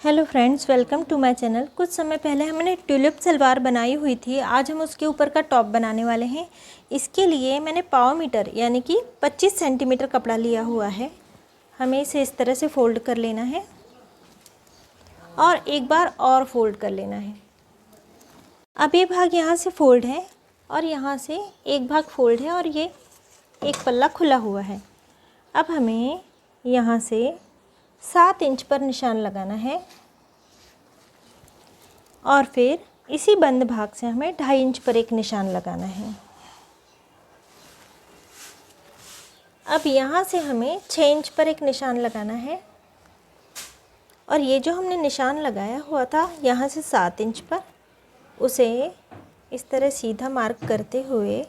Hello friends, welcome to my channel. कुछ समय पहले हमने ट्यूलिप सलवार बनाई हुई थी। आज हम उसके ऊपर का टॉप बनाने वाले हैं। इसके लिए मैंने पाव मीटर यानी कि 25 सेंटीमीटर कपड़ा लिया हुआ है। हमें इसे इस तरह से फ़ोल्ड कर लेना है और एक बार और फ़ोल्ड कर लेना है। अब ये भाग यहाँ से फ़ोल्ड है और यहाँ से एक भाग फ़ोल्ड है और ये एक पल्ला खुला हुआ है। अब हमें यहाँ से 7 इंच पर निशान लगाना है और फिर इसी बंद भाग से हमें 2.5 इंच पर एक निशान लगाना है। अब यहाँ से हमें 6 इंच पर एक निशान लगाना है और ये जो हमने निशान लगाया हुआ था यहाँ से 7 इंच पर, उसे इस तरह सीधा मार्क करते हुए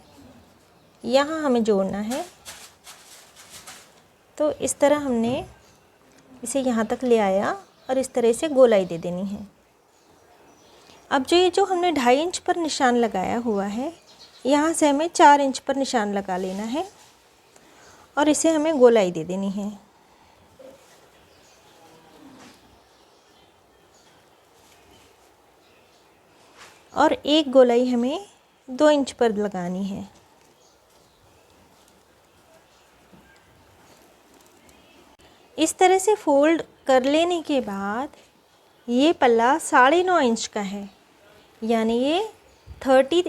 यहाँ हमें जोड़ना है। तो इस तरह हमने इसे यहाँ तक ले आया और इस तरह से गोलाई दे देनी है। अब ये जो हमने 2.5 इंच पर निशान लगाया हुआ है, यहाँ से हमें 4 इंच पर निशान लगा लेना है और इसे हमें गोलाई दे देनी है। और एक गोलाई हमें 2 इंच पर लगानी है। इस तरह से फोल्ड कर लेने के बाद ये पल्ला 9.5 इंच का है, यानी ये 30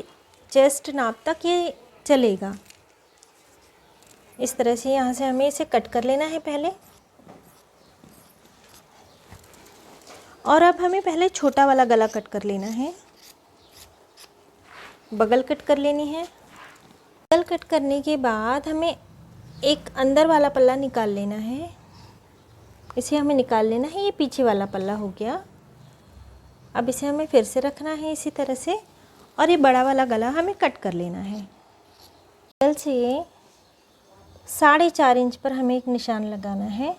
चेस्ट नाप तक ये चलेगा। इस तरह से यहाँ से हमें इसे कट कर लेना है पहले। और अब हमें पहले छोटा वाला गला कट कर लेना है, बगल कट कर लेनी है। बगल कट करने के बाद हमें एक अंदर वाला पल्ला निकाल लेना है। इसे हमें निकाल लेना है, ये पीछे वाला पल्ला हो गया। अब इसे हमें फिर से रखना है इसी तरह से और ये बड़ा वाला गला हमें कट कर लेना है। बगल से 4.5 इंच पर हमें एक निशान लगाना है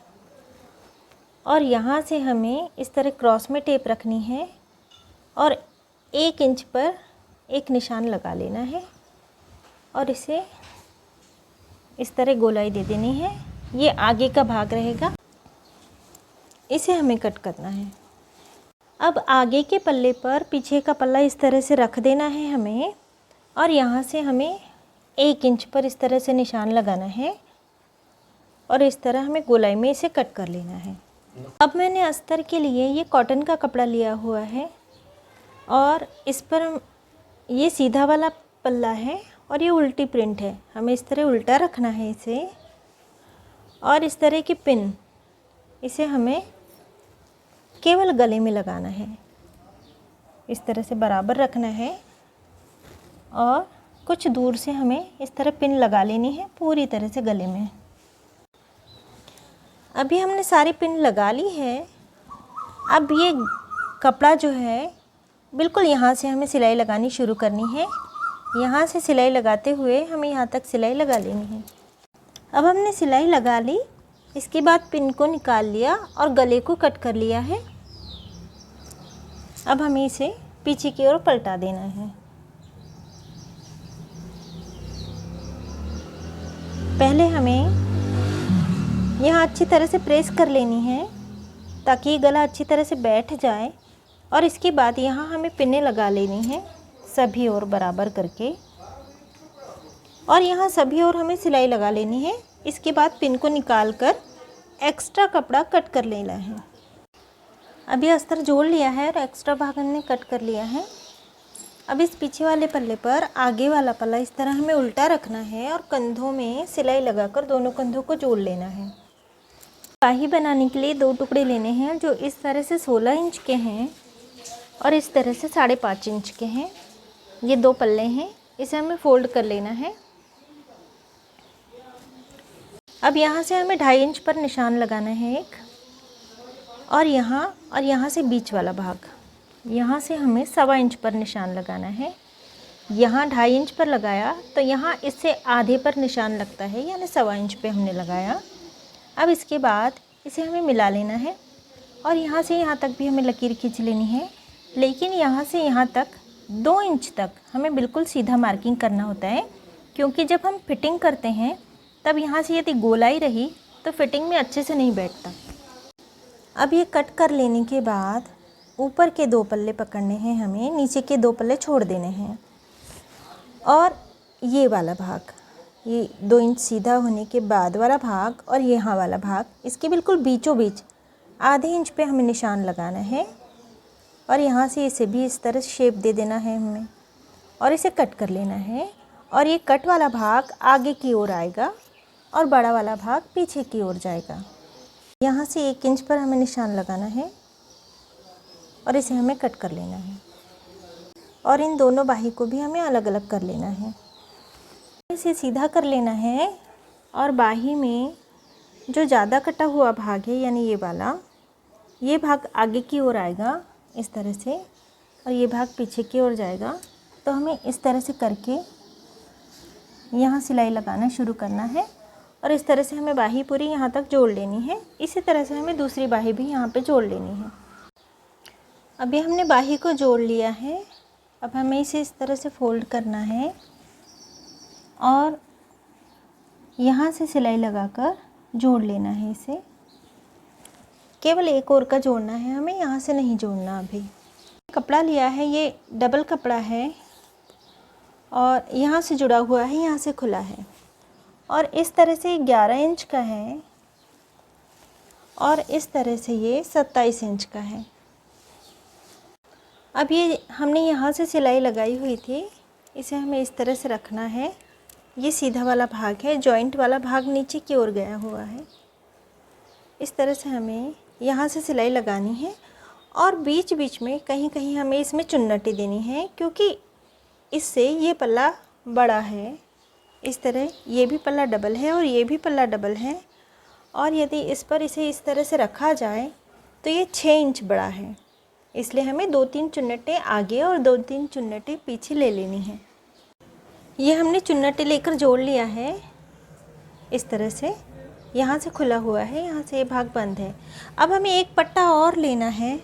और यहाँ से हमें इस तरह क्रॉस में टेप रखनी है और 1 इंच पर एक निशान लगा लेना है और इसे इस तरह गोलाई दे देनी है। ये आगे का भाग रहेगा, इसे हमें कट करना है। अब आगे के पल्ले पर पीछे का पल्ला इस तरह से रख देना है हमें और यहाँ से हमें 1 इंच पर इस तरह से निशान लगाना है और इस तरह हमें गोलाई में इसे कट कर लेना है। अब मैंने अस्तर के लिए ये कॉटन का कपड़ा लिया हुआ है और इस पर ये सीधा वाला पल्ला है और ये उल्टी प्रिंट है। हमें इस तरह उल्टा रखना है इसे और इस तरह की पिन इसे हमें केवल गले में लगाना है। इस तरह से बराबर रखना है और कुछ दूर से हमें इस तरह पिन लगा लेनी है पूरी तरह से गले में। अभी हमने सारी पिन लगा ली है। अब ये कपड़ा जो है बिल्कुल यहाँ से हमें सिलाई लगानी शुरू करनी है। यहाँ से सिलाई लगाते हुए हमें यहाँ तक सिलाई लगा लेनी है। अब हमने सिलाई लगा ली, इसके बाद पिन को निकाल लिया और गले को कट कर लिया है। अब हमें इसे पीछे की ओर पलटा देना है। पहले हमें यहाँ अच्छी तरह से प्रेस कर लेनी है ताकि ये गला अच्छी तरह से बैठ जाए और इसके बाद यहाँ हमें पिनें लगा लेनी है सभी ओर बराबर करके और यहाँ सभी ओर हमें सिलाई लगा लेनी है। इसके बाद पिन को निकाल कर एक्स्ट्रा कपड़ा कट कर लेना है। अभी अस्तर जोड़ लिया है और एक्स्ट्रा भाग हमने कट कर लिया है। अब इस पीछे वाले पल्ले पर आगे वाला पल्ला इस तरह हमें उल्टा रखना है और कंधों में सिलाई लगाकर दोनों कंधों को जोड़ लेना है। बाही बनाने के लिए 2 टुकड़े लेने हैं जो इस तरह से 16 इंच के हैं और इस तरह से 5.5 इंच के हैं। ये 2 पल्ले हैं, इसे हमें फोल्ड कर लेना है। अब यहाँ से हमें 2.5 इंच पर निशान लगाना है एक और यहाँ से बीच वाला भाग, यहाँ से हमें 1.25 इंच पर निशान लगाना है। यहाँ 2.5 इंच पर लगाया तो यहाँ इससे आधे पर निशान लगता है, यानी 1.25 इंच पे हमने लगाया। अब इसके बाद इसे हमें मिला लेना है और यहाँ से यहाँ तक भी हमें लकीर खींच लेनी है, लेकिन यहाँ से यहाँ तक 2 इंच तक हमें बिल्कुल सीधा मार्किंग करना होता है, क्योंकि जब हम फिटिंग करते हैं तब यहाँ से यदि गोलाई रही तो फिटिंग में अच्छे से नहीं बैठता। अब ये कट कर लेने के बाद ऊपर के 2 पल्ले पकड़ने हैं हमें, नीचे के 2 पल्ले छोड़ देने हैं। और ये वाला भाग, ये 2 इंच सीधा होने के बाद वाला भाग और यहाँ वाला भाग, इसके बिल्कुल बीचों बीच आधे इंच पे हमें निशान लगाना है। और यहाँ से इसे भी इस तरह शेप दे देना है हमें और इसे कट कर लेना है। और ये कट वाला भाग आगे की ओर आएगा और बड़ा वाला भाग पीछे की ओर जाएगा। यहाँ से 1 इंच पर हमें निशान लगाना है और इसे हमें कट कर लेना है। और इन दोनों बाही को भी हमें अलग अलग कर लेना है। इसे सीधा कर लेना है और बाही में जो ज़्यादा कटा हुआ भाग है यानी ये वाला, ये भाग आगे की ओर आएगा इस तरह से और ये भाग पीछे की ओर जाएगा। तो हमें इस तरह से करके यहाँ सिलाई लगाना शुरू करना है और इस तरह से हमें बाही पूरी यहाँ तक जोड़ लेनी है। इसी तरह से हमें दूसरी बाही भी यहाँ पे जोड़ लेनी है। अभी हमने बाही को जोड़ लिया है। अब हमें इसे इस तरह से फोल्ड करना है और यहाँ से सिलाई लगाकर जोड़ लेना है। इसे केवल एक ओर का जोड़ना है हमें, यहाँ से नहीं जोड़ना। अभी कपड़ा लिया है, ये डबल कपड़ा है और यहाँ से जुड़ा हुआ है, यहाँ से खुला है और इस तरह से 11 इंच का है और इस तरह से ये 27 इंच का है। अब ये हमने यहाँ से सिलाई लगाई हुई थी, इसे हमें इस तरह से रखना है। ये सीधा वाला भाग है, जॉइंट वाला भाग नीचे की ओर गया हुआ है। इस तरह से हमें यहाँ से सिलाई लगानी है और बीच बीच में कहीं कहीं हमें इसमें चुन्नटी देनी है, क्योंकि इससे ये पल्ला बड़ा है। इस तरह ये भी पल्ला डबल है और ये भी पल्ला डबल है और यदि इस पर इसे इस तरह से रखा जाए तो ये 6 इंच बड़ा है। इसलिए हमें 2-3 चुन्नटें आगे और 2-3 चुन्नटें पीछे ले लेनी है। ये हमने चुन्नटें लेकर जोड़ लिया है इस तरह से। यहाँ से खुला हुआ है, यहाँ से ये भाग बंद है। अब हमें एक पट्टा और लेना है।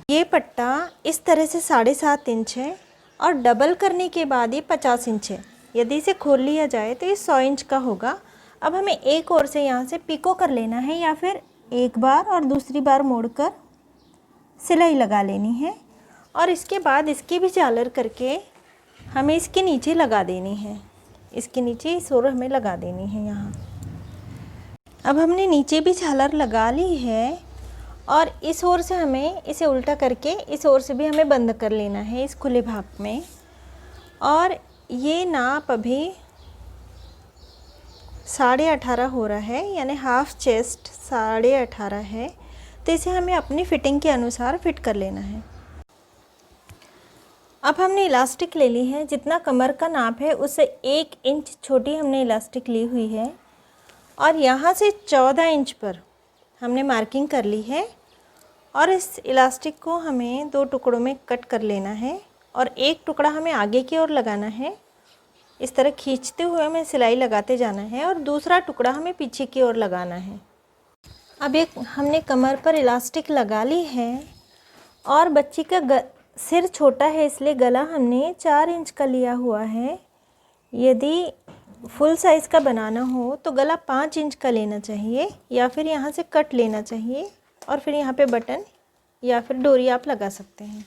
ये पट्टा इस तरह से 7.5 इंच है और डबल करने के बाद ये 50 इंच है। यदि इसे खोल लिया जाए तो ये 100 इंच का होगा। अब हमें एक ओर से यहाँ से पिको कर लेना है या फिर एक बार और दूसरी बार मोड़कर सिलाई लगा लेनी है और इसके बाद इसकी भी झालर करके हमें इसके नीचे लगा देनी है। इसके नीचे इस ओर हमें लगा देनी है यहाँ। अब हमने नीचे भी झालर लगा ली है और इस ओर से हमें इसे उल्टा करके इस ओर से भी हमें बंद कर लेना है इस खुले भाग में। और ये नाप अभी 18.5 हो रहा है, यानी हाफ चेस्ट 18.5 है। तो इसे हमें अपनी फिटिंग के अनुसार फिट कर लेना है। अब हमने इलास्टिक ले ली है, जितना कमर का नाप है उससे 1 इंच छोटी हमने इलास्टिक ली हुई है और यहाँ से 14 इंच पर हमने मार्किंग कर ली है और इस इलास्टिक को हमें 2 टुकड़ों में कट कर लेना है और एक टुकड़ा हमें आगे की ओर लगाना है। इस तरह खींचते हुए हमें सिलाई लगाते जाना है और दूसरा टुकड़ा हमें पीछे की ओर लगाना है। अब एक हमने कमर पर इलास्टिक लगा ली है और बच्ची का सिर छोटा है इसलिए गला हमने 4 इंच का लिया हुआ है। यदि फुल साइज़ का बनाना हो तो गला 5 इंच का लेना चाहिए या फिर यहाँ से कट लेना चाहिए और फिर यहाँ पे बटन या फिर डोरी आप लगा सकते हैं।